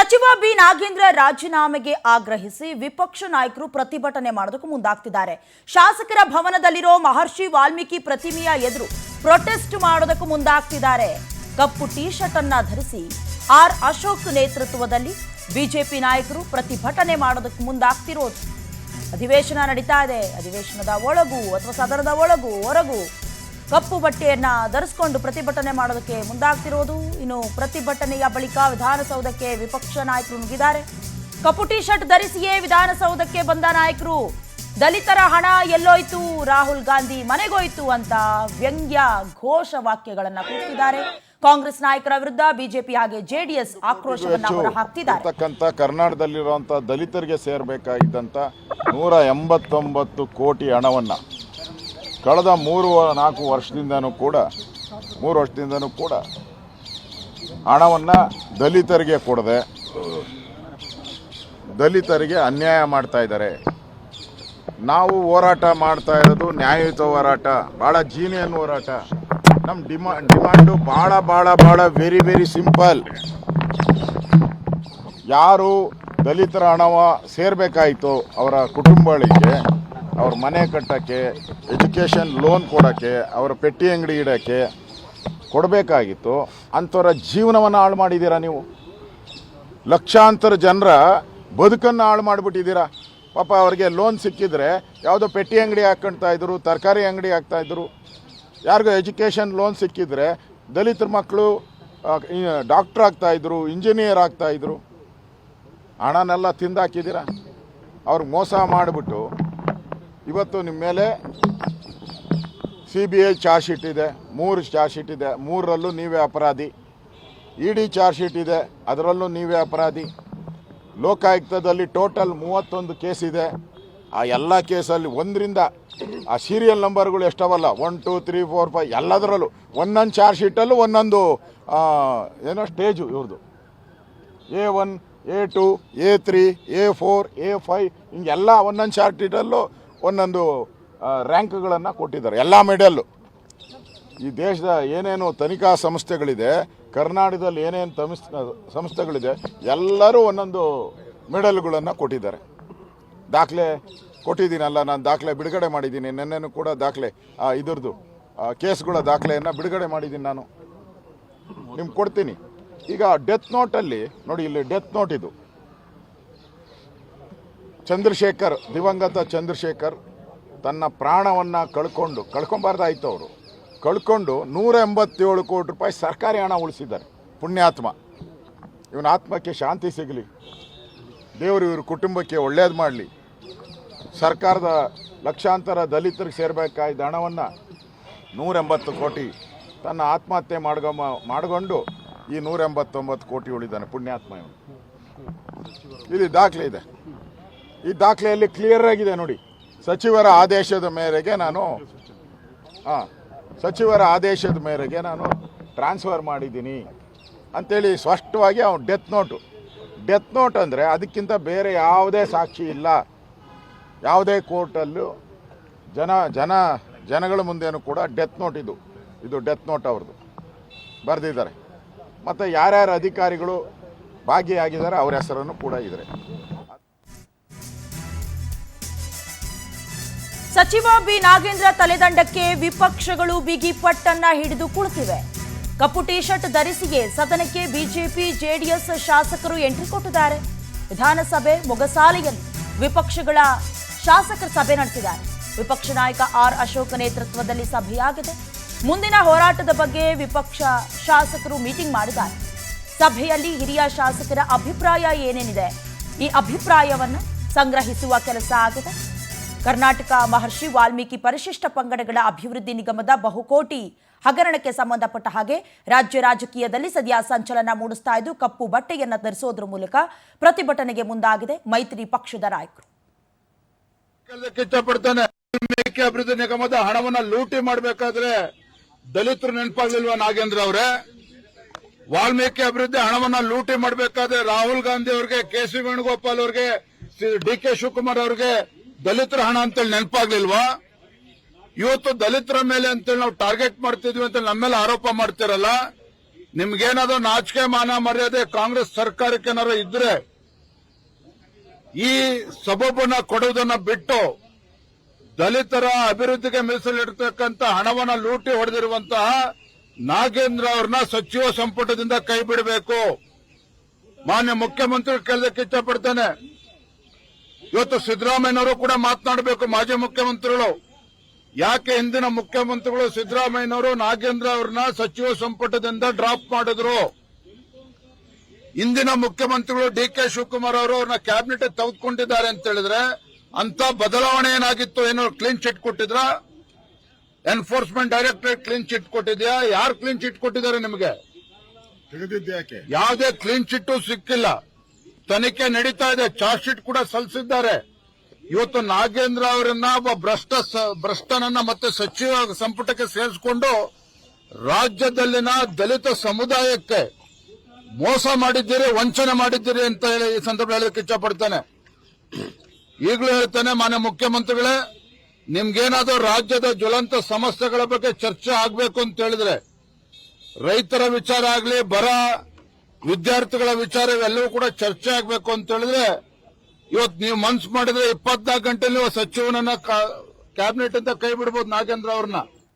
ಸಚಿವ ಬಿ ನಾಗೇಂದ್ರ ರಾಜೀನಾಮೆಗೆ ಆಗ್ರಹಿಸಿ ವಿಪಕ್ಷ ನಾಯಕರು ಪ್ರತಿಭಟನೆ ಮಾಡೋದಕ್ಕೆ ಮುಂದಾಗ್ತಿದ್ದಾರೆ. ಶಾಸಕರ ಭವನದಲ್ಲಿರೋ ಮಹರ್ಷಿ ವಾಲ್ಮೀಕಿ ಪ್ರತಿಮೆಯ ಎದುರು ಪ್ರೊಟೆಸ್ಟ್ ಮಾಡೋದಕ್ಕೆ ಮುಂದಾಗ್ತಿದ್ದಾರೆ. ಕಪ್ಪು ಟಿ ಶರ್ಟ್ ಅನ್ನ ಧರಿಸಿ ಆರ್ ಅಶೋಕ್ ನೇತೃತ್ವದಲ್ಲಿ ಬಿಜೆಪಿ ನಾಯಕರು ಪ್ರತಿಭಟನೆ ಮಾಡೋದಕ್ಕೆ ಮುಂದಾಗ್ತಿರೋದು. ಅಧಿವೇಶನ ನಡೀತಾ ಇದೆ. ಅಧಿವೇಶನದ ಒಳಗೂ ಅಥವಾ ಸದನದ ಒಳಗೂ ಹೊರಗೂ ಕಪ್ಪು ಬಟ್ಟೆಯನ್ನ ಧರಿಸಿಕೊಂಡು ಪ್ರತಿಭಟನೆ ಮಾಡೋದಕ್ಕೆ ಮುಂದಾಗ್ತಿರೋದು. ಇನ್ನು ಪ್ರತಿಭಟನೆಯ ಬಳಿಕ ವಿಧಾನಸೌಧಕ್ಕೆ ವಿಪಕ್ಷ ನಾಯಕರು ನುಗ್ಗಿದ್ದಾರೆ. ಕಪ್ಪು ಟಿ ಶರ್ಟ್ ಧರಿಸಿಯೇ ವಿಧಾನಸೌಧಕ್ಕೆ ಬಂದ ನಾಯಕರು ದಲಿತರ ಹಣ ಎಲ್ಲೋಯ್ತು, ರಾಹುಲ್ ಗಾಂಧಿ ಮನೆಗೋಯ್ತು ಅಂತ ವ್ಯಂಗ್ಯ ಘೋಷ ವಾಕ್ಯಗಳನ್ನ ಕೂಗ್ತಿದ್ದಾರೆ. ಕಾಂಗ್ರೆಸ್ ನಾಯಕರ ವಿರುದ್ಧ ಬಿಜೆಪಿ ಹಾಗೆ ಜೆಡಿಎಸ್ ಆಕ್ರೋಶವನ್ನ ಹೊರಹಾಕ್ತಿದ್ದಾರೆ. ಕರ್ನಾಟಕದಲ್ಲಿರುವಂತಹ ದಲಿತರಿಗೆ ಸೇರಬೇಕಾಗಿದ್ದಂತ 189 ಕೋಟಿ ಹಣವನ್ನ ಕಳೆದ 3-4 ವರ್ಷದಿಂದನೂ ಕೂಡ ಹಣವನ್ನು ದಲಿತರಿಗೆ ಕೊಡದೆ ದಲಿತರಿಗೆ ಅನ್ಯಾಯ ಮಾಡ್ತಾ ಇದ್ದಾರೆ. ನಾವು ಹೋರಾಟ ಮಾಡ್ತಾ ಇರೋದು ನ್ಯಾಯಯುತ ಹೋರಾಟ, ಭಾಳ ಜೀನಿಯನ್ ಹೋರಾಟ. ನಮ್ಮ ಡಿಮಾಂಡು ಭಾಳ ವೆರಿ ಸಿಂಪಲ್. ಯಾರು ದಲಿತರ ಹಣವ ಸೇರಬೇಕಾಯಿತು ಅವರ ಕುಟುಂಬಗಳಿಗೆ, ಅವ್ರ ಮನೆ ಕಟ್ಟೋಕ್ಕೆ, ಎಜುಕೇಷನ್ ಲೋನ್ ಕೊಡೋಕ್ಕೆ, ಅವರ ಪೆಟ್ಟಿ ಅಂಗಡಿ ಇಡೋಕ್ಕೆ ಕೊಡಬೇಕಾಗಿತ್ತು, ಅಂಥವ್ರ ಜೀವನವನ್ನು ಹಾಳು ಮಾಡಿದ್ದೀರಾ ನೀವು. ಲಕ್ಷಾಂತರ ಜನರ ಬದುಕನ್ನು ಹಾಳು ಮಾಡಿಬಿಟ್ಟಿದ್ದೀರಾ. ಪಾಪ ಅವ್ರಿಗೆ ಲೋನ್ ಸಿಕ್ಕಿದ್ರೆ ಯಾವುದೋ ಪೆಟ್ಟಿ ಅಂಗಡಿ ಹಾಕ್ಕೊಳ್ತಾ ಇದ್ರು, ತರಕಾರಿ ಅಂಗಡಿ ಹಾಕ್ತಾಯಿದ್ರು. ಯಾರಿಗೂ ಎಜುಕೇಷನ್ ಲೋನ್ ಸಿಕ್ಕಿದ್ರೆ ದಲಿತರ ಮಕ್ಕಳು ಡಾಕ್ಟ್ರ್ ಆಗ್ತಾಯಿದ್ರು, ಇಂಜಿನಿಯರ್ ಆಗ್ತಾಯಿದ್ರು. ಹಣನೆಲ್ಲ ತಿಂದಾಕಿದ್ದೀರಾ. ಅವ್ರಿಗೆ ಮೋಸ ಮಾಡಿಬಿಟ್ಟು ಇವತ್ತು ನಿಮ್ಮ ಮೇಲೆ CBI ಚಾರ್ಜ್ ಶೀಟ್ ಇದೆ, 3 ಚಾರ್ಜ್ ಶೀಟ್ ಇದೆ, 3ರಲ್ಲೂ ನೀವೇ ಅಪರಾಧಿ. ED ಚಾರ್ಜ್ ಶೀಟ್ ಇದೆ, ಅದರಲ್ಲೂ ನೀವೇ ಅಪರಾಧಿ. ಲೋಕಾಯುಕ್ತದಲ್ಲಿ ಟೋಟಲ್ 31 ಕೇಸ್ ಇದೆ. ಆ ಎಲ್ಲ ಕೇಸಲ್ಲಿ ಒಂದರಿಂದ ಆ ಸೀರಿಯಲ್ ನಂಬರ್ಗಳು ಎಷ್ಟವಲ್ಲ, 1 2 3 4 5 ಎಲ್ಲದರಲ್ಲೂ ಒಂದೊಂದು ಚಾರ್ಜ್ ಶೀಟಲ್ಲೂ ಒಂದೊಂದು ಏನೋ ಸ್ಟೇಜು ಇವ್ರದ್ದು. A1 A2 A3 A4 A5 ಹಿಂಗೆಲ್ಲ ಒಂದೊಂದು ಚಾರ್ಜ್ ಶೀಟಲ್ಲೂ ಒಂದೊಂದು ರ್ಯಾಂಕ್ಗಳನ್ನು ಕೊಟ್ಟಿದ್ದಾರೆ. ಎಲ್ಲ ಮೆಡಲ್ಲು. ಈ ದೇಶದ ಏನೇನು ತನಿಖಾ ಸಂಸ್ಥೆಗಳಿದೆ, ಕರ್ನಾಟಕದಲ್ಲಿ ಏನೇನು ಸಂಸ್ಥೆಗಳಿದೆ, ಎಲ್ಲರೂ ಒಂದೊಂದು ಮೆಡಲ್ಗಳನ್ನು ಕೊಟ್ಟಿದ್ದಾರೆ. ದಾಖಲೆ ಕೊಟ್ಟಿದ್ದೀನಲ್ಲ, ನಾನು ದಾಖಲೆ ಬಿಡುಗಡೆ ಮಾಡಿದ್ದೀನಿ. ನೆನ್ನೆನೂ ಕೂಡ ದಾಖಲೆ ಇದ್ರದ್ದು ಕೇಸ್ಗಳ ದಾಖಲೆಯನ್ನು ಬಿಡುಗಡೆ ಮಾಡಿದ್ದೀನಿ. ನಾನು ನಿಮ್ಗೆ ಕೊಡ್ತೀನಿ. ಈಗ ಡೆತ್ ನೋಟಲ್ಲಿ ನೋಡಿ, ಇಲ್ಲಿ ಡೆತ್ ನೋಟ್ ಇದು. ಚಂದ್ರಶೇಖರ್, ದಿವಂಗತ ಚಂದ್ರಶೇಖರ್ ತನ್ನ ಪ್ರಾಣವನ್ನು ಕಳ್ಕೊಂಬಾರ್ದಾಯ್ತು. ಅವರು ಕಳ್ಕೊಂಡು 187 ಕೋಟಿ ರೂಪಾಯಿ ಸರ್ಕಾರಿ ಹಣ ಉಳಿಸಿದ್ದಾರೆ. ಪುಣ್ಯಾತ್ಮ. ಇವನ ಆತ್ಮಕ್ಕೆ ಶಾಂತಿ ಸಿಗಲಿ, ದೇವರು ಇವ್ರ ಕುಟುಂಬಕ್ಕೆ ಒಳ್ಳೇದು ಮಾಡಲಿ. ಸರ್ಕಾರದ ಲಕ್ಷಾಂತರ ದಲಿತರಿಗೆ ಸೇರಬೇಕಾದ ಹಣವನ್ನು 180 ಕೋಟಿ ತನ್ನ ಆತ್ಮಹತ್ಯೆ ಮಾಡಿಕೊಂಡು ಈ 189 ಕೋಟಿ ಉಳಿದಾನೆ. ಪುಣ್ಯಾತ್ಮ ಇವನು. ಇಲ್ಲಿ ದಾಖಲೆ ಇದೆ. ಈ ದಾಖಲೆಯಲ್ಲಿ ಕ್ಲಿಯರ್ ಆಗಿದೆ ನೋಡಿ. ಸಚಿವರ ಆದೇಶದ ಮೇರೆಗೆ ನಾನು ಟ್ರಾನ್ಸ್ಫರ್ ಮಾಡಿದ್ದೀನಿ ಅಂಥೇಳಿ ಸ್ಪಷ್ಟವಾಗಿ ಅವನು ಡೆತ್ ನೋಟ್ ಅಂದರೆ ಅದಕ್ಕಿಂತ ಬೇರೆ ಯಾವುದೇ ಸಾಕ್ಷಿ ಇಲ್ಲ. ಯಾವುದೇ ಕೋರ್ಟಲ್ಲೂ ಜನಗಳ ಮುಂದೆನೂ ಕೂಡ ಡೆತ್ ನೋಟ್ ಇದು ಡೆತ್ ನೋಟ್ ಅವ್ರದ್ದು ಬರೆದಿದ್ದಾರೆ. ಮತ್ತು ಯಾರ್ಯಾರು ಅಧಿಕಾರಿಗಳು ಭಾಗಿಯಾಗಿದ್ದಾರೆ ಅವ್ರ ಹೆಸರನ್ನು ಕೂಡ ಇದ್ದಾರೆ. ಸಚಿವ ಬಿ ನಾಗೇಂದ್ರ ತಲೆದಂಡಕ್ಕೆ ವಿಪಕ್ಷಗಳು ಬಿಗಿ ಪಟ್ಟನ್ನ ಹಿಡಿದು ಕುಳಿತಿವೆ. ಕಪ್ಪು ಟಿ ಶರ್ಟ್ ಧರಿಸಿಯೇ ಸದನಕ್ಕೆ ಬಿಜೆಪಿ ಜೆಡಿಎಸ್ ಶಾಸಕರು ಎಂಟ್ರಿ ಕೊಟ್ಟಿದ್ದಾರೆ. ವಿಧಾನಸಭೆ ಮೊಗಸಾಲೆಯಲ್ಲಿ ವಿಪಕ್ಷಗಳ ಶಾಸಕರ ಸಭೆ ನಡೆಸಿದ್ದಾರೆ. ವಿಪಕ್ಷ ನಾಯಕ ಆರ್ ಅಶೋಕ್ ನೇತೃತ್ವದಲ್ಲಿ ಸಭೆಯಾಗಿದೆ. ಮುಂದಿನ ಹೋರಾಟದ ಬಗ್ಗೆ ವಿಪಕ್ಷ ಶಾಸಕರು ಮೀಟಿಂಗ್ ಮಾಡಿದ್ದಾರೆ. ಸಭೆಯಲ್ಲಿ ಹಿರಿಯ ಶಾಸಕರ ಅಭಿಪ್ರಾಯ ಏನೇನಿದೆ, ಈ ಅಭಿಪ್ರಾಯವನ್ನು ಸಂಗ್ರಹಿಸುವ ಕೆಲಸ ಆಗಿದೆ. ಕರ್ನಾಟಕ ಮಹರ್ಷಿ ವಾಲ್ಮೀಕಿ ಪರಿಶಿಷ್ಟ ಪಂಗಡಗಳ ಅಭಿವೃದ್ಧಿ ನಿಗಮದ ಬಹುಕೋಟಿ ಹಗರಣಕ್ಕೆ ಸಂಬಂಧಪಟ್ಟ ಹಾಗೆ ರಾಜ್ಯ ರಾಜಕೀಯದಲ್ಲಿ ಸದ್ಯ ಸಂಚಲನ ಮೂಡಿಸ್ತಾ ಇದ್ದು, ಕಪ್ಪು ಬಟ್ಟೆಯನ್ನು ಧರಿಸೋದ್ರ ಮೂಲಕ ಪ್ರತಿಭಟನೆಗೆ ಮುಂದಾಗಿದೆ ಮೈತ್ರಿ ಪಕ್ಷದ ನಾಯಕರು. ಇಷ್ಟಪಡ್ತಾನೆ. ವಾಲ್ಮೀಕಿ ಅಭಿವೃದ್ಧಿ ನಿಗಮದ ಹಣವನ್ನ ಲೂಟಿ ಮಾಡಬೇಕಾದ್ರೆ ದಲಿತರು ನೆನಪಾಗ್ಲಿಲ್ವಾ ನಾಗೇಂದ್ರ ಅವರೇ? ವಾಲ್ಮೀಕಿ ಅಭಿವೃದ್ಧಿ ಹಣವನ್ನ ಲೂಟಿ ಮಾಡಬೇಕಾದ್ರೆ ರಾಹುಲ್ ಗಾಂಧಿ ಅವ್ರಿಗೆ, KC ವೇಣುಗೋಪಾಲ್ ಅವ್ರಿಗೆ, DK ಶಿವಕುಮಾರ್ ಅವ್ರಿಗೆ ದಲಿತರ ಹಣ ಅಂತೇಳಿ ನೆನಪಾಗ್ಲಿಲ್ವಾ? ಇವತ್ತು ದಲಿತರ ಮೇಲೆ ಅಂತೇಳಿ ನಾವು ಟಾರ್ಗೆಟ್ ಮಾಡ್ತಿದ್ವಿ ಅಂತ ನಮ್ಮ ಮೇಲೆ ಆರೋಪ ಮಾಡ್ತಿರಲ್ಲ. ನಿಮ್ಗೇನಾದ್ರೂ ನಾಚಿಕೆ ಮಾನ ಮರ್ಯಾದೆ ಕಾಂಗ್ರೆಸ್ ಸರ್ಕಾರಕ್ಕೇನಾದ್ರು ಇದ್ರೆ ಈ ಸಬಬನ್ನ ಕೊಡುವುದನ್ನ ಬಿಟ್ಟು ದಲಿತರ ಅಭಿವೃದ್ಧಿಗೆ ಮೀಸಲಿಡತಕ್ಕಂತ ಹಣವನ್ನ ಲೂಟಿ ಹೊಡೆದಿರುವಂತಹ ನಾಗೇಂದ್ರ ಅವ್ರನ್ನ ಸಚಿವ ಸಂಪುಟದಿಂದ ಕೈ ಬಿಡಬೇಕು. ಮಾನ್ಯ ಮುಖ್ಯಮಂತ್ರಿ ಕೇಳಲಿಕ್ಕೆ ಇಷ್ಟಪಡ್ತೇನೆ. ಇವತ್ತು ಸಿದ್ದರಾಮಯ್ಯನವರು ಕೂಡ ಮಾತನಾಡಬೇಕು. ಮಾಜಿ ಮುಖ್ಯಮಂತ್ರಿಗಳು ಯಾಕೆ ಹಿಂದಿನ ಮುಖ್ಯಮಂತ್ರಿಗಳು ಸಿದ್ದರಾಮಯ್ಯನವರು ನಾಗೇಂದ್ರ ಅವ್ರನ್ನ ಸಚಿವ ಸಂಪುಟದಿಂದ ಡ್ರಾಪ್ ಮಾಡಿದ್ರು? ಇಂದಿನ ಮುಖ್ಯಮಂತ್ರಿಗಳು ಡಿ.ಕೆ. ಶಿವಕುಮಾರ್ ಅವರು ಅವ್ರನ್ನ ಕ್ಯಾಬಿನೆಟ್ ತೆಗೆದುಕೊಂಡಿದ್ದಾರೆ ಅಂತ ಹೇಳಿದ್ರೆ ಅಂತ ಬದಲಾವಣೆ ಏನಾಗಿತ್ತು? ಏನೋ ಕ್ಲೀನ್ ಚಿಟ್ ಕೊಟ್ಟಿದ್ರ? ಎನ್ಫೋರ್ಸ್ಮೆಂಟ್ ಡೈರೆಕ್ಟರೇಟ್ ಕ್ಲೀನ್ ಚಿಟ್ ಕೊಟ್ಟಿದ್ಯಾ? ಯಾರು ಕ್ಲೀನ್ ಚಿಟ್ ಕೊಟ್ಟಿದ್ದಾರೆ ನಿಮಗೆ? ತೆಗೆದಿದ್ಯಾಕೆ? ಯಾವುದೇ ಕ್ಲೀನ್ ಚಿಟ್ ಸಿಕ್ಕಿಲ್ಲ. ತನಿಖೆ ನಡೀತಾ ಇದೆ. ಚಾರ್ಜ್ ಶೀಟ್ ಕೂಡ ಸಲ್ಲಿಸಿದ್ದಾರೆ. ಇವತ್ತು ನಾಗೇಂದ್ರ ಅವರನ್ನ ಒಬ್ಬ ಭ್ರಷ್ಟನನ್ನ ಮತ್ತೆ ಸಚಿವ ಸಂಪುಟಕ್ಕೆ ಸೇರಿಸಿಕೊಂಡು ರಾಜ್ಯದಲ್ಲಿನ ದಲಿತ ಸಮುದಾಯಕ್ಕೆ ಮೋಸ ಮಾಡಿದ್ದೀರಿ, ವಂಚನೆ ಮಾಡಿದ್ದೀರಿ ಅಂತ ಹೇಳಿ ಈ ಸಂದರ್ಭ ಹೇಳಲಿಕ್ಕೆ ಇಷ್ಟಪಡ್ತೇನೆ. ಈಗಲೂ ಹೇಳ್ತೇನೆ, ಮಾನ್ಯ ಮುಖ್ಯಮಂತ್ರಿಗಳೇ, ನಿಮ್ಗೇನಾದ್ರೂ ರಾಜ್ಯದ ಜ್ವಲಂತ ಸಮಸ್ಯೆಗಳ ಬಗ್ಗೆ ಚರ್ಚೆ ಆಗಬೇಕು ಅಂತ ಹೇಳಿದ್ರೆ, ರೈತರ ವಿಚಾರ ಆಗಲಿ, ಬರ, ವಿದ್ಯಾರ್ಥಿಗಳ ವಿಚಾರ ಇವೆಲ್ಲವೂ ಕೂಡ ಚರ್ಚೆ ಆಗಬೇಕು ಅಂತ ಹೇಳಿದ್ರೆ, ಇವತ್ತು ನೀವು ಮನ್ಸು ಮಾಡಿದ್ರೆ 24 ಗಂಟೆಯಲ್ಲಿ ಸಚಿವನನ್ನ ಕ್ಯಾಬಿನೆಟ್ ಅಂತ ಕೈ ಬಿಡಬಹುದು ನಾಗೇಂದ್ರ ಅವ್ರನ್ನ.